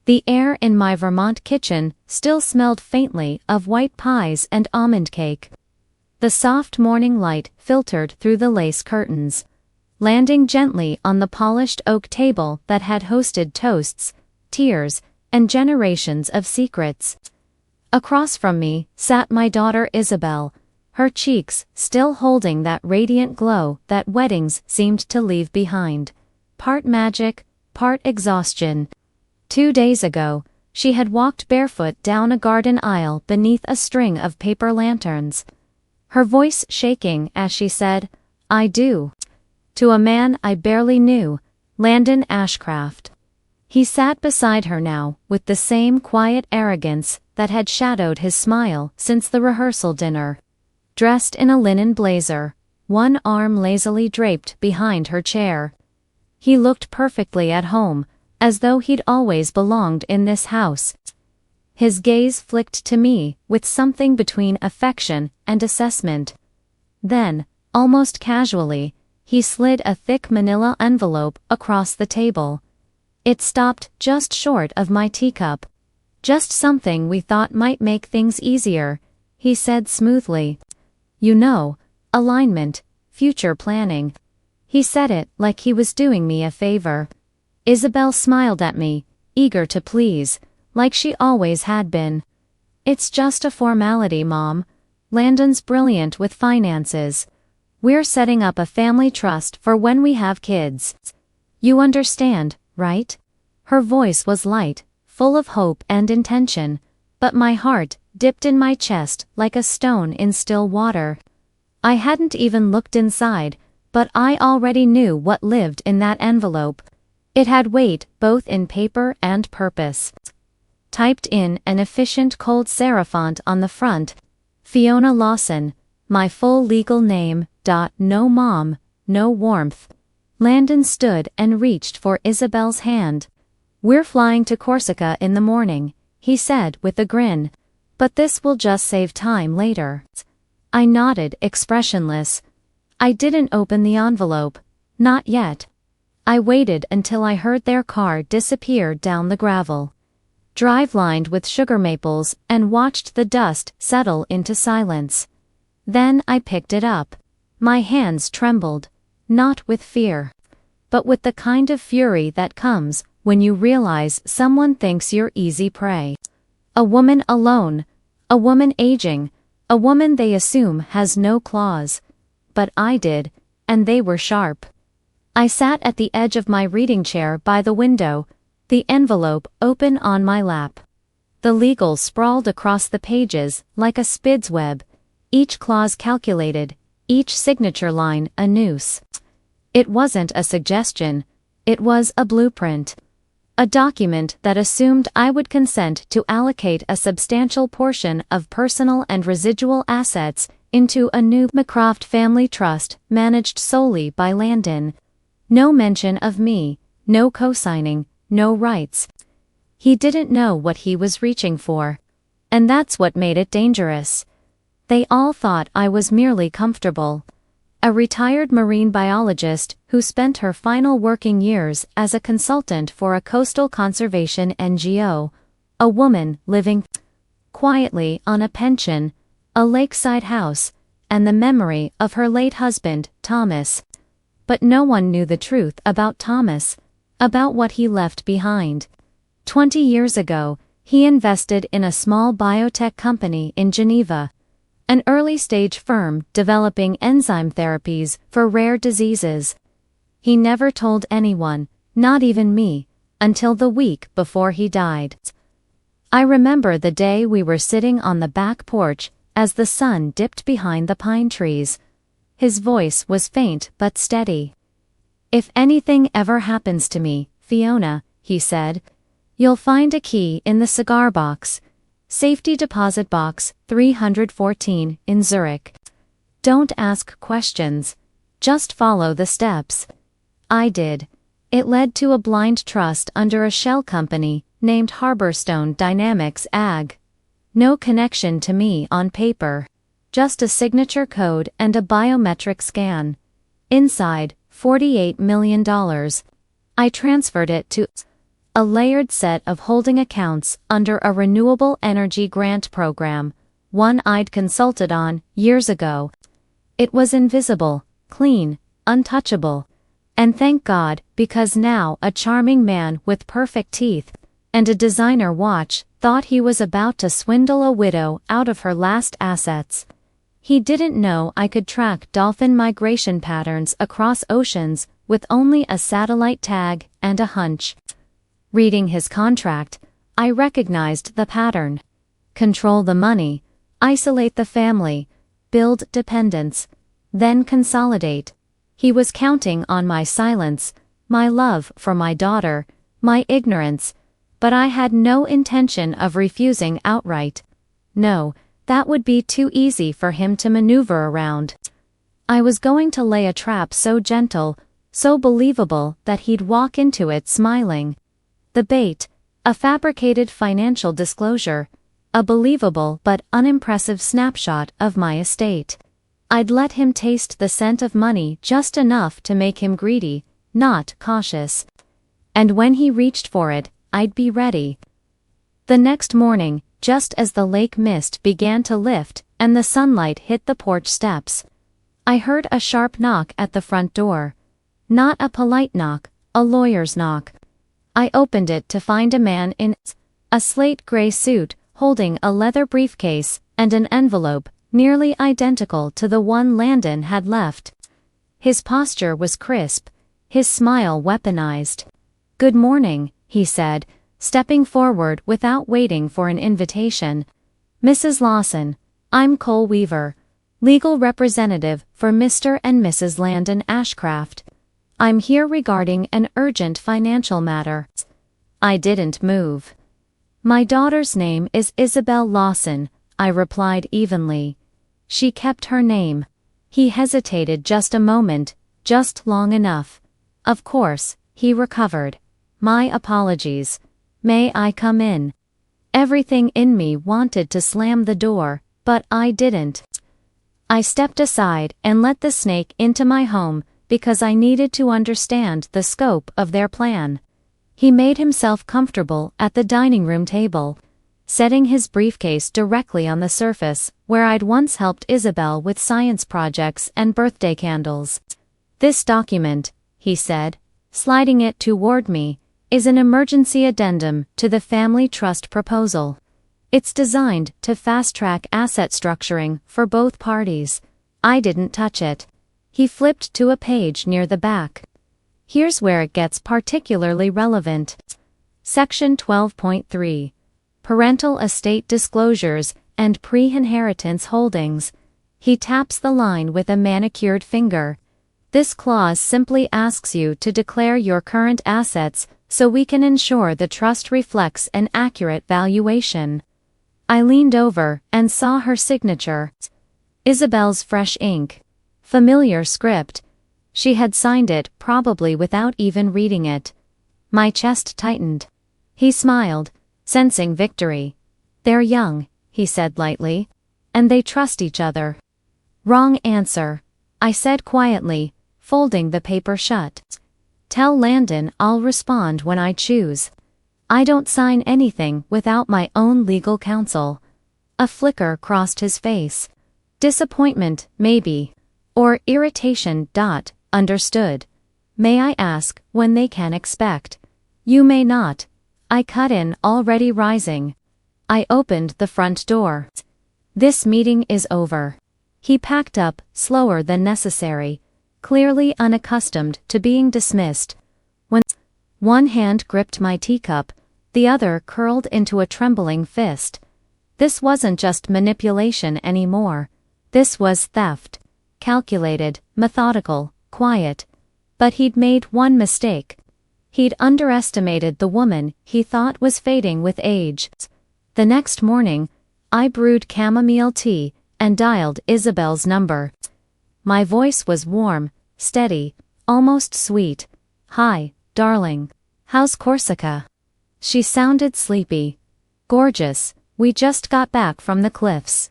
The air in my Vermont kitchen still smelled faintly of white pies and almond cake. The soft morning light filtered through the lace curtains, landing gently on the polished oak table that had hosted toasts, tears, and generations of secrets. Across from me sat my daughter Isabel, her cheeks still holding that radiant glow that weddings seemed to leave behind. Part magic, part exhaustion. 2 days ago, she had walked barefoot down a garden aisle beneath a string of paper lanterns, her voice shaking as she said, "I do," to a man I barely knew, Landon Ashcraft. He sat beside her now with the same quiet arrogance that had shadowed his smile since the rehearsal dinner. Dressed in a linen blazer, one arm lazily draped behind her chair. He looked perfectly at home, as though he'd always belonged in this house. His gaze flicked to me with something between affection and assessment. Then, almost casually, he slid a thick manila envelope across the table. It stopped just short of my teacup. "Just something we thought might make things easier," he said smoothly. "You know, alignment, future planning." He said it like he was doing me a favor. Isabel smiled at me, eager to please, like she always had been. "It's just a formality, Mom. Landon's brilliant with finances. We're setting up a family trust for when we have kids. You understand, right?" Her voice was light, full of hope and intention, but my heart dipped in my chest like a stone in still water. I hadn't even looked inside, but I already knew what lived in that envelope. It had weight both in paper and purpose. Typed in an efficient cold serif font on the front, Fiona Lawson, my full legal name. No mom, no warmth. Landon stood and reached for Isabel's hand. "We're flying to Corsica in the morning," he said with a grin. "But this will just save time later." I nodded, expressionless. I didn't open the envelope. Not yet. I waited until I heard their car disappear down the gravel drive lined with sugar maples and watched the dust settle into silence. Then I picked it up. My hands trembled, not with fear, but with the kind of fury that comes when you realize someone thinks you're easy prey. A woman alone, a woman aging, a woman they assume has no claws. But I did, and they were sharp. I sat at the edge of my reading chair by the window, the envelope open on my lap. The legal sprawled across the pages like a spid's web, each clause calculated, each signature line a noose. It wasn't a suggestion, it was a blueprint. A document that assumed I would consent to allocate a substantial portion of personal and residual assets into a new McCroft family trust managed solely by Landon. No mention of me, no co-signing, no rights. He didn't know what he was reaching for. And that's what made it dangerous. They all thought I was merely comfortable. A retired marine biologist who spent her final working years as a consultant for a coastal conservation NGO. A woman living quietly on a pension, a lakeside house, and the memory of her late husband, Thomas. But no one knew the truth about Thomas, about what he left behind. 20 years ago, he invested in a small biotech company in Geneva, an early-stage firm developing enzyme therapies for rare diseases. He never told anyone, not even me, until the week before he died. I remember the day we were sitting on the back porch as the sun dipped behind the pine trees. His voice was faint but steady. "If anything ever happens to me, Fiona," he said, "you'll find a key in the cigar box. Safety deposit box 314 in Zurich. Don't ask questions. Just follow the steps." I did. It led to a blind trust under a shell company named Harborstone Dynamics AG. No connection to me on paper. Just a signature code and a biometric scan. Inside, $48 million. I transferred it to A layered set of holding accounts under a renewable energy grant program, one I'd consulted on years ago. It was invisible, clean, untouchable. And thank God, because now a charming man with perfect teeth and a designer watch thought he was about to swindle a widow out of her last assets. He didn't know I could track dolphin migration patterns across oceans with only a satellite tag and a hunch. Reading his contract, I recognized the pattern. Control the money, isolate the family, build dependence, then consolidate. He was counting on my silence, my love for my daughter, my ignorance, but I had no intention of refusing outright. No, that would be too easy for him to maneuver around. I was going to lay a trap so gentle, so believable that he'd walk into it smiling. The bait, a fabricated financial disclosure, a believable but unimpressive snapshot of my estate. I'd let him taste the scent of money just enough to make him greedy, not cautious. And when he reached for it, I'd be ready. The next morning, just as the lake mist began to lift and the sunlight hit the porch steps, I heard a sharp knock at the front door. Not a polite knock, a lawyer's knock. I opened it to find a man in a slate gray suit holding a leather briefcase and an envelope nearly identical to the one Landon had left. His posture was crisp, his smile weaponized. "Good morning," he said, stepping forward without waiting for an invitation. "Mrs. Lawson, I'm Cole Weaver, legal representative for Mr. and Mrs. Landon Ashcraft. I'm here regarding an urgent financial matter." I didn't move. "My daughter's name is Isabel Lawson," I replied evenly. "She kept her name." He hesitated just a moment, just long enough. "Of course," he recovered. "My apologies. May I come in?" Everything in me wanted to slam the door, but I didn't. I stepped aside and let the snake into my home because I needed to understand the scope of their plan. He made himself comfortable at the dining room table, setting his briefcase directly on the surface where I'd once helped Isabel with science projects and birthday candles. "This document," he said, sliding it toward me, "is an emergency addendum to the family trust proposal. It's designed to fast-track asset structuring for both parties." I didn't touch it. He flipped to a page near the back. Here's where it gets particularly relevant. Section 12.3. Parental estate disclosures and pre-inheritance holdings. He taps the line with a manicured finger. "This clause simply asks you to declare your current assets so we can ensure the trust reflects an accurate valuation." I leaned over and saw her signature. Isabel's fresh ink. Familiar script. She had signed it probably without even reading it. My chest tightened. He smiled, sensing victory. "They're young," he said lightly. "And they trust each other." "Wrong answer," I said quietly, folding the paper shut. "Tell Landon I'll respond when I choose. I don't sign anything without my own legal counsel." A flicker crossed his face. Disappointment, maybe. Or irritation. Understood. "May I ask when they can expect?" "You may not." I cut in, already rising. I opened the front door. "This meeting is over." He packed up, slower than necessary, clearly unaccustomed to being dismissed. When one hand gripped my teacup, the other curled into a trembling fist. This wasn't just manipulation anymore. This was theft. Calculated, methodical, quiet. But he'd made one mistake. He'd underestimated the woman he thought was fading with age. The next morning, I brewed chamomile tea and dialed Isabel's number. My voice was warm, steady, almost sweet. "Hi, darling. How's Corsica?" She sounded sleepy. "Gorgeous. We just got back from the cliffs."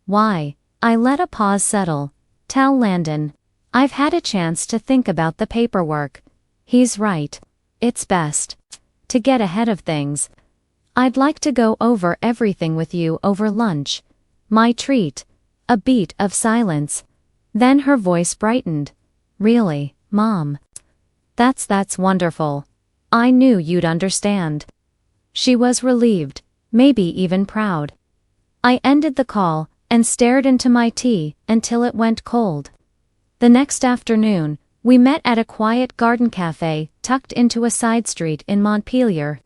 "Why?" I let a pause settle. "Tell Landon. I've had a chance to think about the paperwork. He's right. It's best." to get ahead of things. I'd like to go over everything with you over lunch. My treat. A beat of silence. Then her voice brightened. Really, Mom? That's wonderful. I knew you'd understand. She was relieved, maybe even proud. I ended the call and stared into my tea until it went cold. The next afternoon, we met at a quiet garden cafe tucked into a side street in Montpelier.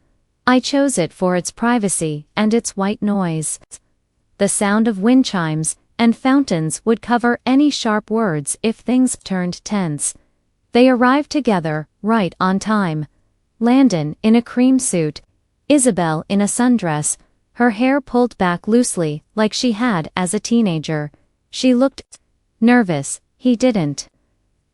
I chose it for its privacy and its white noise. The sound of wind chimes and fountains would cover any sharp words if things turned tense. They arrived together, right on time. Landon in a cream suit, Isabel in a sundress, her hair pulled back loosely like she had as a teenager. She looked nervous, he didn't.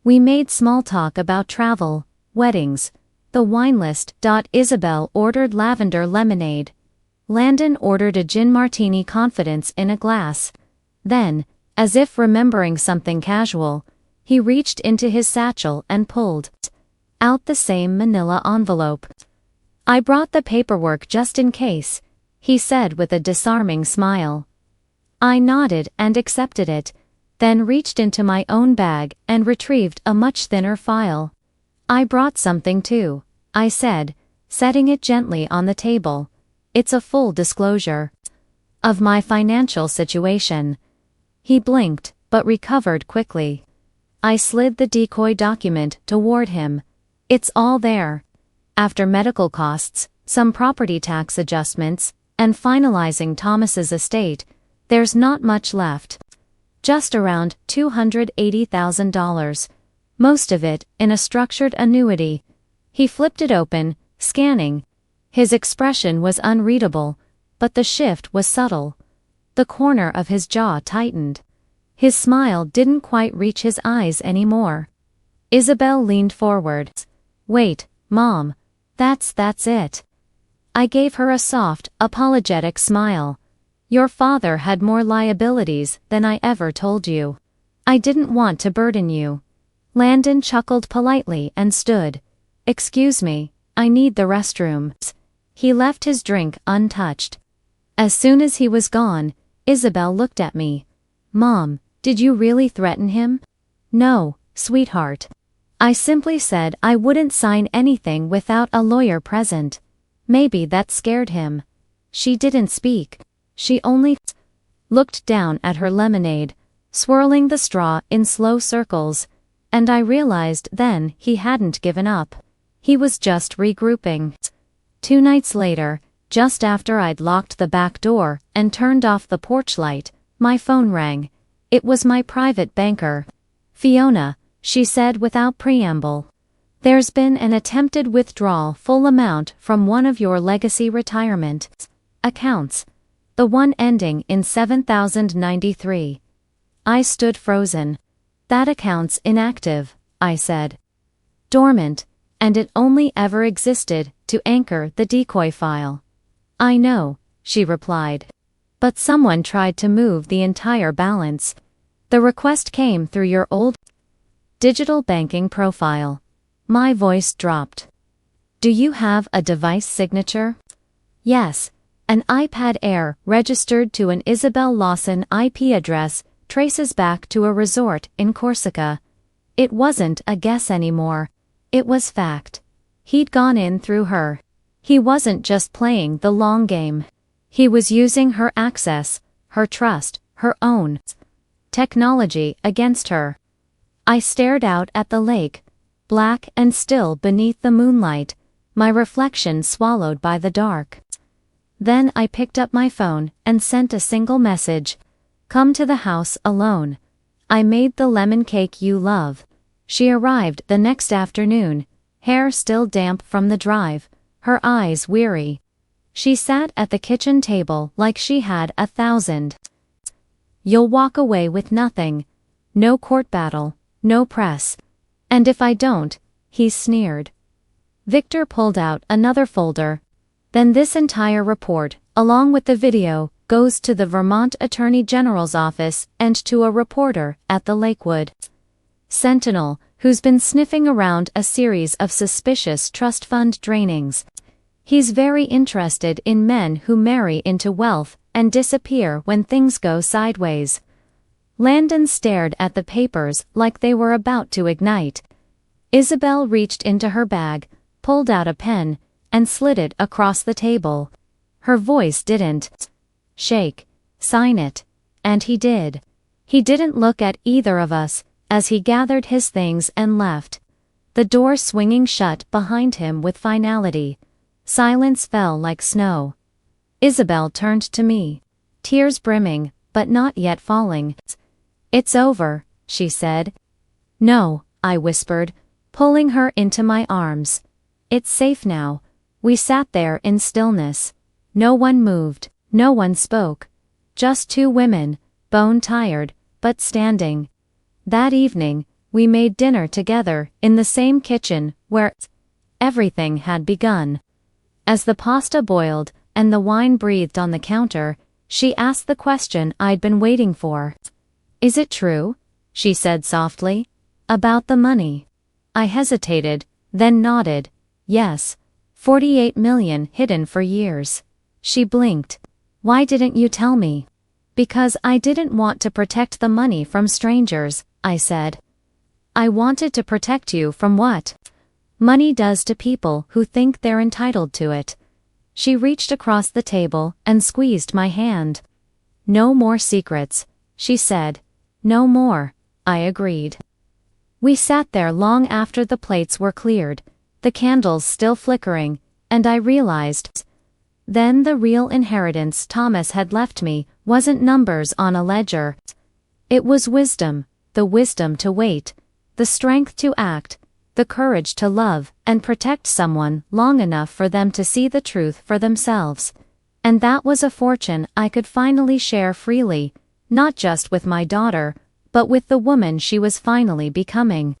We made small talk about travel, weddings, the wine list. Isabel ordered lavender lemonade. Landon ordered a gin martini, confidence in a glass. Then, as if remembering something casual, he reached into his satchel and pulled out the same manila envelope. I brought the paperwork just in case, he said with a disarming smile. I nodded and accepted it, then reached into my own bag and retrieved a much thinner file. I brought something too, I said, setting it gently on the table. It's a full disclosure of my financial situation. He blinked, but recovered quickly. I slid the decoy document toward him. It's all there. After medical costs, some property tax adjustments, and finalizing Thomas's estate, there's not much left. Just around $280,000. Most of it in a structured annuity. He flipped it open, scanning. His expression was unreadable, but the shift was subtle. The corner of his jaw tightened. His smile didn't quite reach his eyes anymore. Isabel leaned forward. Wait, Mom. That's it. I gave her a soft, apologetic smile. Your father had more liabilities than I ever told you. I didn't want to burden you. Landon chuckled politely and stood. Excuse me, I need the restroom. He left his drink untouched. As soon as he was gone, Isabel looked at me. Mom, did you really threaten him? No, sweetheart. I simply said I wouldn't sign anything without a lawyer present. Maybe that scared him. She didn't speak. She only looked down at her lemonade, swirling the straw in slow circles, and I realized then he hadn't given up. He was just regrouping. 2 nights later, just after I'd locked the back door and turned off the porch light, my phone rang. It was my private banker. Fiona, she said without preamble. There's been an attempted withdrawal full amount from one of your legacy retirement accounts. The one ending in 7093. I stood frozen. That account's inactive, I said. Dormant, and it only ever existed to anchor the decoy file. I know, she replied. But someone tried to move the entire balance. The request came through your old digital banking profile. My voice dropped. Do you have a device signature? Yes. An iPad Air registered to an Isabel Lawson IP address traces back to a resort in Corsica. It wasn't a guess anymore. It was fact. He'd gone in through her. He wasn't just playing the long game. He was using her access, her trust, her own technology against her. I stared out at the lake, black and still beneath the moonlight, my reflection swallowed by the dark. Then I picked up my phone and sent a single message. Come to the house alone. I made the lemon cake you love. She arrived the next afternoon, hair still damp from the drive, her eyes weary. She sat at the kitchen table like she had 1,000. You'll walk away with nothing. No court battle, no press. And if I don't, he sneered. Victor pulled out another folder. Then this entire report, along with the video, goes to the Vermont Attorney General's office and to a reporter at the Lakewood Sentinel, who's been sniffing around a series of suspicious trust fund drainings. He's very interested in men who marry into wealth and disappear when things go sideways. Landon stared at the papers like they were about to ignite. Isabel reached into her bag, pulled out a pen, and slid it across the table. Her voice didn't shake. Sign it. And he did. He didn't look at either of us as he gathered his things and left, the door swinging shut behind him with finality. Silence fell like snow. Isabel turned to me, tears brimming, but not yet falling. "It's over," she said. "No," I whispered, pulling her into my arms. "It's safe now." We sat there in stillness. No one moved, no one spoke. Just two women, bone-tired, but standing. That evening, we made dinner together in the same kitchen where everything had begun. As the pasta boiled and the wine breathed on the counter, she asked the question I'd been waiting for. "Is it true?" she said softly. "About the money?" I hesitated, then nodded. "Yes. 48 million hidden for years." She blinked. "Why didn't you tell me?" "Because I didn't want to protect the money from strangers," I said. "I wanted to protect you from what money does to people who think they're entitled to it." She reached across the table and squeezed my hand. "No more secrets," she said. "No more," I agreed. We sat there long after the plates were cleared, the candles still flickering, and I realized then the real inheritance Thomas had left me wasn't numbers on a ledger. It was wisdom, the wisdom to wait, the strength to act, the courage to love and protect someone long enough for them to see the truth for themselves. And that was a fortune I could finally share freely, not just with my daughter, but with the woman she was finally becoming.